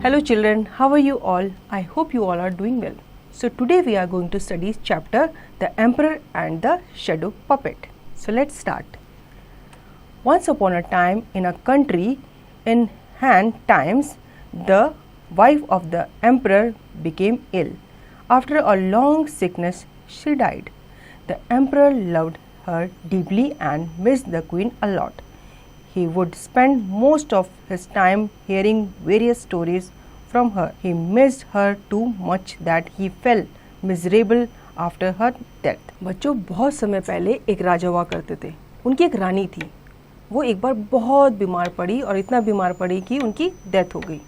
Hello children, how are you all? I hope you all are doing well. So today we are going to study chapter The Emperor and the Shadow Puppet. So let's start. Once upon a time in a country in Han times, the wife of the emperor became ill. After a long sickness, she died. The emperor loved her deeply and missed the queen a lot. He would spend most of his time hearing various stories from her. He missed her too much that he felt miserable after her death. बच्चों, बहुत समय पहले एक राजा हुआ करते थे. उनकी एक रानी थी. वो एक बार बहुत बीमार पड़ी और इतना बीमार पड़ी कि उनकी डेथ हो गई.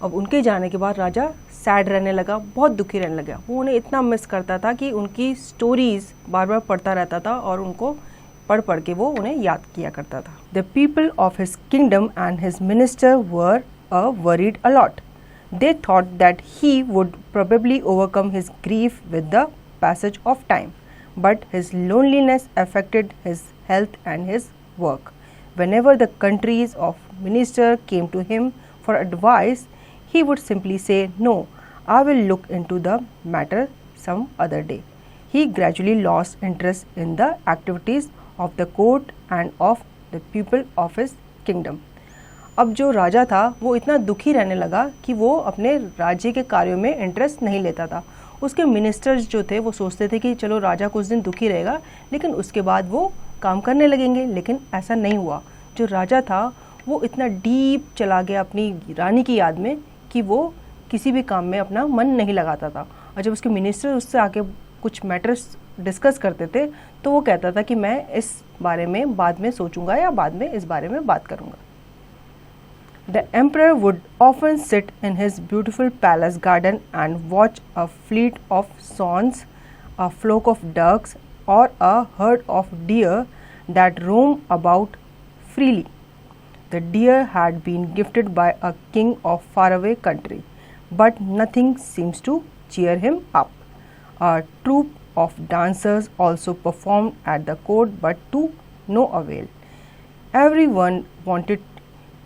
अब उनके जाने के बाद राजा सैड रहने लगा, बहुत दुखी रहने लगा. वो उन्हें इतना मिस करता था कि उनकी स्टोरीज बार बार पढ़ता रहता था और उनको पढ़ पढ़ के वो उन्हें याद किया करता था. The people of his kingdom and his minister were worried a lot. They thought that he would probably overcome his grief with the passage of time, but his loneliness affected his health and his work. Whenever the countries of minister came to him for advice, he would simply say, "No, I will look into the matter some other day." He gradually lost interest in the activities of the court and of the people of his kingdom. अब जो राजा था वो इतना दुखी रहने लगा कि वो अपने राज्य के कार्यों में इंटरेस्ट नहीं लेता था. उसके मिनिस्टर्स जो थे वो सोचते थे कि चलो राजा कुछ दिन दुखी रहेगा लेकिन उसके बाद वो काम करने लगेंगे, लेकिन ऐसा नहीं हुआ. जो राजा था वो इतना डीप चला गया अपनी रानी की याद में कि वो किसी भी काम में अपना मन नहीं लगाता था. और जब उसके मिनिस्टर उससे आके कुछ मैटर्स डिस्कस करते थे तो वो कहता था कि मैं इस बारे में बाद में सोचूंगा या बाद में इस बारे में बात करूंगा. The emperor would often sit in his beautiful palace garden and watch a fleet of swans, a flock of ducks, or a herd of deer that roam about freely. The deer had been gifted by a king of faraway country, but nothing seems to cheer him up. A troupe of dancers also performed at the court, but to no avail. Everyone wanted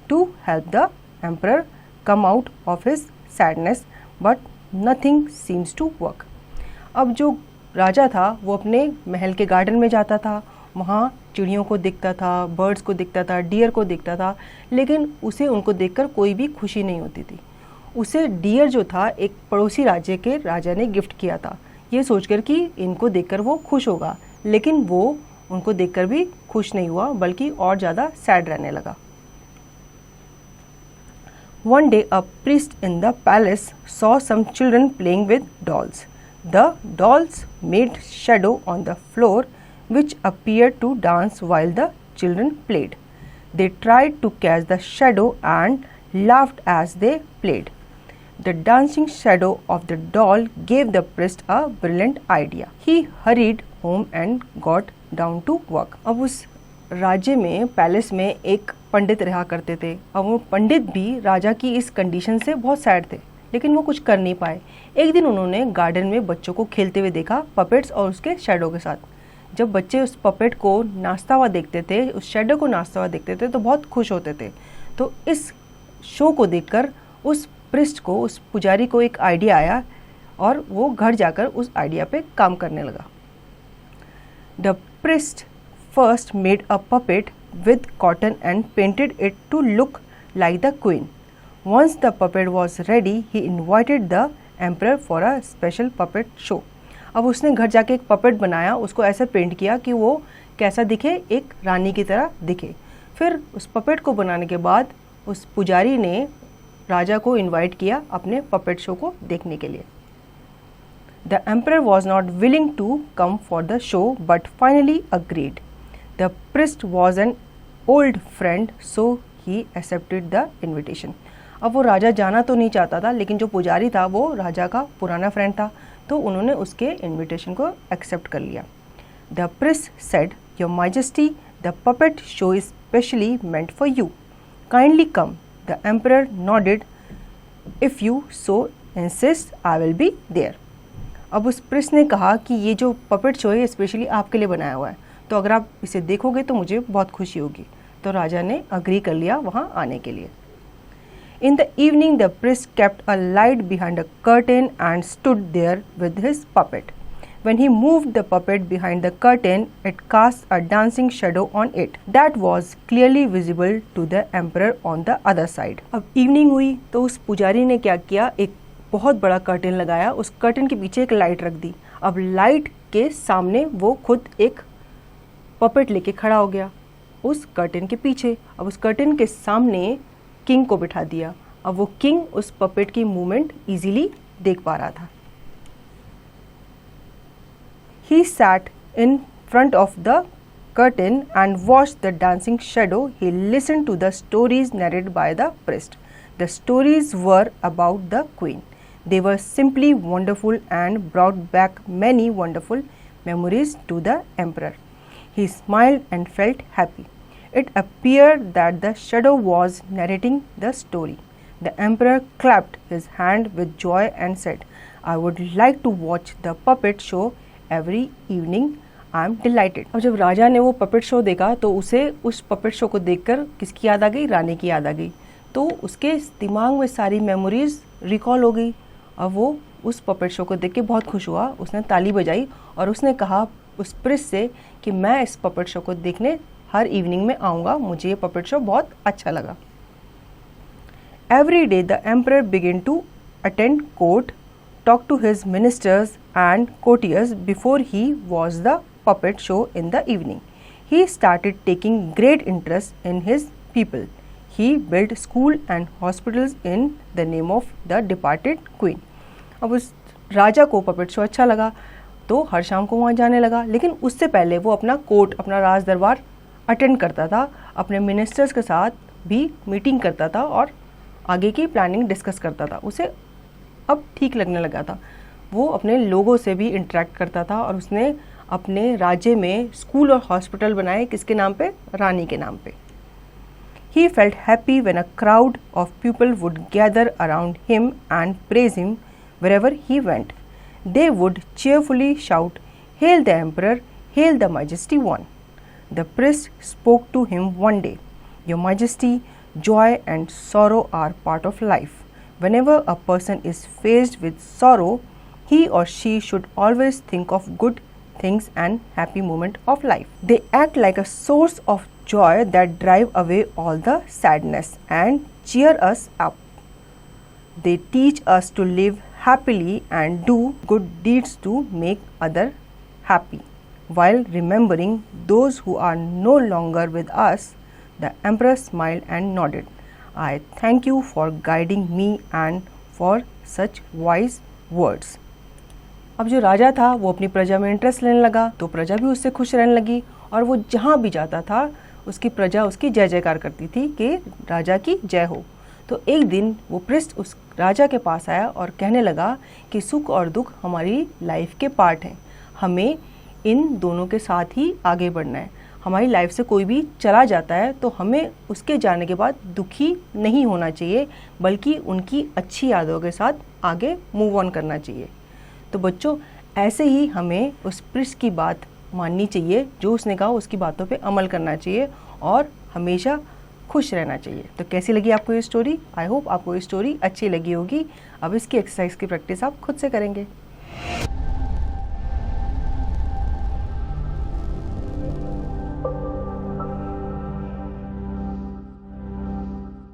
to help the emperor come out of his sadness, but nothing seems to work. अब जो राजा था वो अपने महल के garden में जाता था, वहाँ चिड़ियों को दिखता था, बर्ड्स को दिखता था, डियर को दिखता था, लेकिन उसे उनको देखकर कोई भी खुशी नहीं होती थी. उसे डियर जो था एक पड़ोसी राज्य के राजा ने गिफ्ट किया था, ये सोचकर कि इनको देखकर वो खुश होगा, लेकिन वो उनको देखकर भी खुश नहीं हुआ बल्कि और ज़्यादा सैड रहने लगा. One day a priest in the palace saw some children playing with dolls. The dolls made shadow on the floor which appeared to dance while the children played. They tried to catch the shadow and laughed as they played. The dancing shadow of the doll gave the priest a brilliant idea. He hurried home and got down to work. अब उस राज्य में palace में एक पंडित रहा करते थे. अब वो पंडित भी राजा की इस कंडीशन से बहुत सैड थे, लेकिन वो कुछ कर नहीं पाए. एक दिन उन्होंने गार्डन में बच्चों को खेलते हुए देखा, पपेट्स और उसके शैडो के साथ. जब बच्चे उस पपेट को नाचता हुआ देखते थे, उस शैडो को नाचता हुआ देखते थे तो बहुत खुश होते थे. तो इस शो को देखकर उस प्रिस्ट को, उस पुजारी को एक आइडिया आया और वो घर जाकर उस आइडिया पे काम करने लगा. The priest first made a puppet with cotton and painted it to look like the queen. Once the puppet was ready, he invited the emperor for a special puppet show. अब उसने घर जाके एक puppet बनाया, उसको ऐसा paint किया कि वो कैसा दिखे, एक रानी की तरह दिखे. फिर उस पपेट को बनाने के बाद उस पुजारी ने राजा को इनवाइट किया अपने पपेट शो को देखने के लिए. The emperor was not willing to come for the show, but finally agreed. The priest was an old friend, so he accepted the invitation. अब वो राजा जाना तो नहीं चाहता था, लेकिन जो पुजारी था वो राजा का पुराना फ्रेंड था, तो उन्होंने उसके इनविटेशन को एक्सेप्ट कर लिया. The priest said, "Your Majesty, the puppet show is specially meant for you. Kindly come." The emperor nodded. "If you so insist, I will be there." अब उस प्रिस्ट ने कहा कि ये जो पपेट शो है स्पेशली आपके लिए बनाया हुआ है, तो अगर आप इसे देखोगे तो मुझे बहुत खुशी होगी. तो राजा ने अग्री कर लिया वहाँ आने के लिए. In the evening, the priest kept a light behind a curtain and stood there with his puppet. When he moved the puppet behind the curtain, it cast a dancing shadow on it that was clearly visible to the emperor on the other side. अब evening हुई तो उस पुजारी ने क्या किया, एक बहुत बड़ा कर्टेन लगाया, उस कर्टेन के पीछे एक लाइट रख दी। अब लाइट के सामने वो खुद एक पपेट लेके खड़ा हो गया उस कर्टेन के पीछे। अब उस कर्टेन के सामने किंग को बिठा दिया। अब वो किंग उस पपेट की मूवमेंट इजीली देख पा रहा था। He sat in front of the curtain and watched the dancing shadow. He listened to the stories narrated by the priest. The stories were about the queen. They were simply wonderful and brought back many wonderful memories to the emperor. He smiled and felt happy. It appeared that the shadow was narrating the story. The emperor clapped his hand with joy and said, "I would like to watch the puppet show every evening. I am delighted." अब जब राजा ने वो puppet show देखा तो उसे उस puppet show को देखकर किसकी याद आ गई, रानी की याद आ गई। तो उसके दिमाग में सारी मेमोरीज रिकॉल हो गई। अब वो उस पपेट शो को देख के बहुत खुश हुआ। उसने ताली बजाई और उसने कहा उस प्रिंस से कि मैं इस पपेट शो को देखने हर इवनिंग में आऊँगा, मुझे ये पपेट शो बहुत अच्छा लगा। Every day the emperor began to attend court, talk to his ministers and courtiers before he watched the puppet show in the evening. He started taking great interest in his people. He built school and hospitals in the name of the departed queen. अब उस राजा को puppet show अच्छा लगा तो हर शाम को वहाँ जाने लगा, लेकिन उससे पहले वो अपना कोर्ट, अपना राज दरबार अटेंड करता था, अपने मिनिस्टर्स के साथ भी मीटिंग करता था और आगे की प्लानिंग डिस्कस करता था। उसे अब ठीक लगने लगा था। वो अपने लोगों से भी इंटरेक्ट करता था और उसने अपने राज्य में स्कूल और हॉस्पिटल बनाए, किसके नाम पे, रानी के नाम पे। He felt happy when a crowd of people would gather around him and praise him wherever he went. They would cheerfully shout, "Hail the Emperor! Hail the Majesty One!" The priest spoke to him one day, "Your Majesty, joy and sorrow are part of life. Whenever a person is faced with sorrow, he or she should always think of good things and happy moment of life. They act like a source of joy that drive away all the sadness and cheer us up. They teach us to live happily and do good deeds to make others happy. While remembering those who are no longer with us," the emperor smiled and nodded. "I thank you for guiding me and for such wise words." अब जो राजा था वो अपनी प्रजा में interest लेने लगा तो प्रजा भी उससे खुश रहने लगी और वो जहाँ भी जाता था उसकी प्रजा उसकी जय जयकार करती थी कि राजा की जय हो। तो एक दिन वो प्रिस्ट उस राजा के पास आया और कहने लगा कि सुख और दुख हमारी लाइफ के पार्ट हैं, हमें इन दोनों के साथ ही आगे बढ़ना है। हमारी लाइफ से कोई भी चला जाता है तो हमें उसके जाने के बाद दुखी नहीं होना चाहिए, बल्कि उनकी अच्छी यादों के साथ आगे मूव ऑन करना चाहिए। तो बच्चों, ऐसे ही हमें उस प्रिंस की बात माननी चाहिए, जो उसने कहा उसकी बातों पे अमल करना चाहिए और हमेशा खुश रहना चाहिए। तो कैसी लगी आपको ये स्टोरी? आई होप आपको ये स्टोरी अच्छी लगी होगी। अब इसकी एक्सरसाइज की प्रैक्टिस आप खुद से करेंगे।